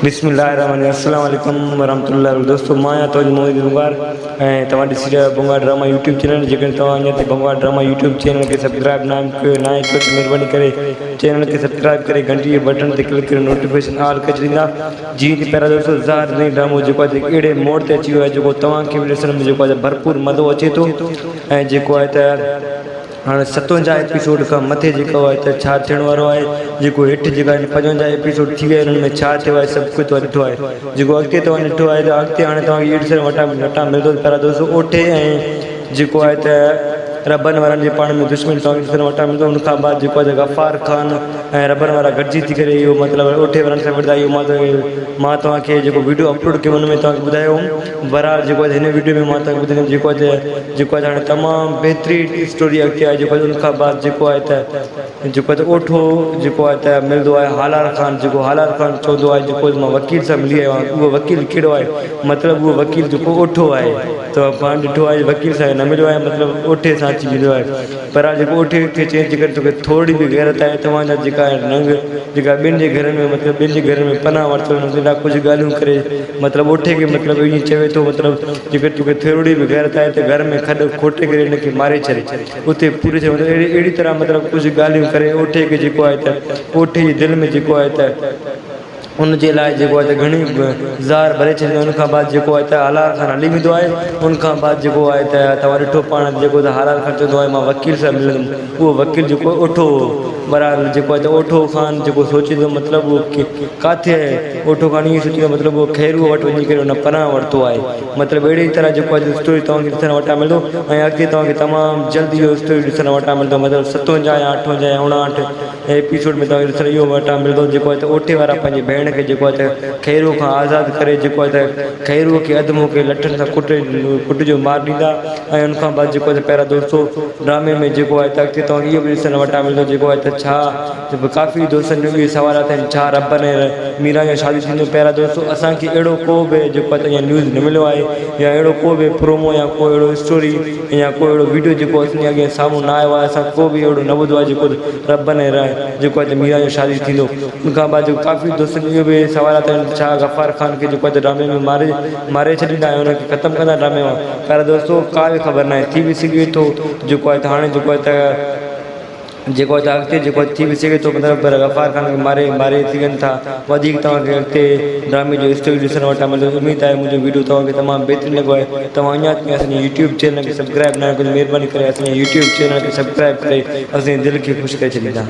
बिस्मिल्लाहिर्रहमानिर्रहीम अस्सलाम वालेकुम वरहमतुल्लाहि दोस्तों माया तो मोहित बुंगार तव्हां ॾिसी रहिया बुंगार ड्रामा यूट्यूब चैनल। जेकर तव्हां अञा ताईं बुंगार ड्रामा यूट्यूब चैनल के सब्सक्राइब ना कयो त महिरबानी करे चैनल के सब्सक्राइब करे घंटी जे बटन ते क्लिक करे नोटिफिकेशन ऑल करे छॾींदा। जी कि पहिरियों दोस्तों ज़ार नई ड्रामो जेको आहे अहिड़े मोड़ ते अची वियो आहे जेको तव्हांखे बि ॾिसण में जेको आहे भरपूर मज़ो अचे थो। ऐं जेको आहे त हाँ 57 एपिसोड का मथे जेको आहे त छा थियण वारो आहे, जेको हेठि जेका 55 एपिसोड थी विया उन्हनि में छा थियो आहे सभु कुझु तव्हां ॾिठो आहे। जेको अॻिते तव्हां ॾिठो आहे त अॻिते हाणे तव्हांखे ॾिसण वटा मिलंदो। पहिरियों दोस्तों ओठे ऐं जेको आहे त रबन वारनि जे पाण में दुश्मन तव्हांखे ॾिसण वटा मिलंदो। उन खां बाद जेको आहे गफ़ार ख़ान ऐं रबन वारा गॾिजी थी करे इहो मतिलबु ओठे वारनि सां विढ़ंदा। इहो मां तव्हांखे जेको वीडियो अपलोड कयो हुन में तव्हांखे ॿुधायो हुउमि। बहरहाल जेको आहे हिन वीडियो में मां तव्हांखे ॿुधाईंदुमि जेको आहे हाणे तमामु बहितरीनु स्टोरी अॻिते आहे। जेको उन खां बाद जेको आहे त ओठो जेको आहे त मिलंदो आहे हालार ख़ान। जेको हालार ख़ान चवंदो आहे जेको मां वकील सां मिली आयो आहियां। उहो वकील कहिड़ो आहे, मतिलबु उहो वकील जेको ओठो आहे त पाण ॾिठो आहे वकील सां न मिलियो आहे, मतिलबु ओठे सां अची मिलियो आहे। पर जेको ओठे खे चेंज करे तोखे थोरी बि गैरत आहे तव्हांजा जेका रंग जेका ॿियनि जे घरनि में मतिलबु ॿियनि जे घर में पनाह वरितल हेॾा कुझु ॻाल्हियूं करे मतिलबु ओठे खे मतिलबु ईअं चवे थो मतिलबु जेकर तोखे थोरी बि गैरत आहे त घर में खॾु खोटे करे हिनखे मारे छॾे उते पूरे थिए। अहिड़ी तरह मतिलबु कुझु ॻाल्हियूं करे ओठे खे जेको आहे त ओठे जी दिलि में जेको आहे त उनजे लाइ जेको आहे त घणी ज़ार भरे छॾींदो। उन खां बाद जेको आहे त हालार ख़ान हली वेंदो आहे। उन खां बाद जेको आहे त तव्हां ॾिठो पाण जेको त हालार ख़ान चवंदो आहे मां वकील सां मिलंदुमि। उहो वकील जेको ओठो बराबरि जेको आहे त ओठो ख़ान जेको सोचींदो मतिलबु उहो किथे आहे। ओठो ख़ान ईअं सोचींदो मतिलबु उहो खैरूअ वटि वञी करे उन पनाह वरितो आहे। मतिलबु अहिड़ी तरह जेको आहे स्टोरी तव्हांखे ॾिसण वटा मिलंदो। ऐं अॻिते तव्हांखे तमामु जल्दी इहो स्टोरी ॾिसण वटा मिलंदो। मतिलबु 57 या 58 या 59 एपिसोड में तव्हांखे ॾिसण इहो वटा मिलंदो। जेको आहे त ओठे वारा पंहिंजी भेण खे जेको आहे त खैरूअ खां आज़ादु करे जेको आहे त खैरूअ खे अधमो खे लठनि सां कुटिजो मार ॾींदा। ऐं उन खां बाद जेको आहे त पहिरियों दोस्तों ड्रामे में जेको आहे त अॻिते तव्हांखे इहो बि ॾिसण वटा मिलंदो जेको आहे त छा काफ़ी दोस्तनि जो इहे सवालात आहिनि छा रबन ऐं मीरा जो शादी थींदो। पहिरियों दोस्तों असांखे अहिड़ो को बि जेको आहे त ईअं न्यूज़ न मिलियो आहे या अहिड़ो को बि प्रोमो या को अहिड़ो स्टोरी या को अहिड़ो वीडियो जेको असांजे अॻियां साम्हूं न आयो आहे। असां को बि अहिड़ो न ॿुधो आहे जेको रबन ऐं जेको आहे त मीरा जो शादी थींदो। उन खां बाद जेको काफ़ी दोस्तनि जो इहो बि सवालात आहिनि छा गफ़ार ख़ान खे जेको आहे त ड्रामे में मारे छॾींदा ऐं हुनखे ख़तमु कंदा ड्रामे मां। पर दोस्तों का बि ख़बर न आहे थी बि सघे थो जेको आहे त हाणे जेको आहे त अॻिते जेको थी बि सघे थो मतिलबु पर गफ़ार ख़ान खे मारे सघनि था। वधीक तव्हांखे अॻिते ड्रामे जो स्टोरी ॾिसण वटा मिलंदो। उमेदु आहे मुंहिंजो वीडियो तव्हांखे तमामु बहितरीनु लॻो आहे। तव्हां अञा ताईं असांजे यूट्यूब चैनल खे सब्सक्राइब न कयो महिरबानी करे असांजे यूट्यूब चैनल खे सब्सक्राइब करे असांजे दिलि खे ख़ुशि करे छॾींदा।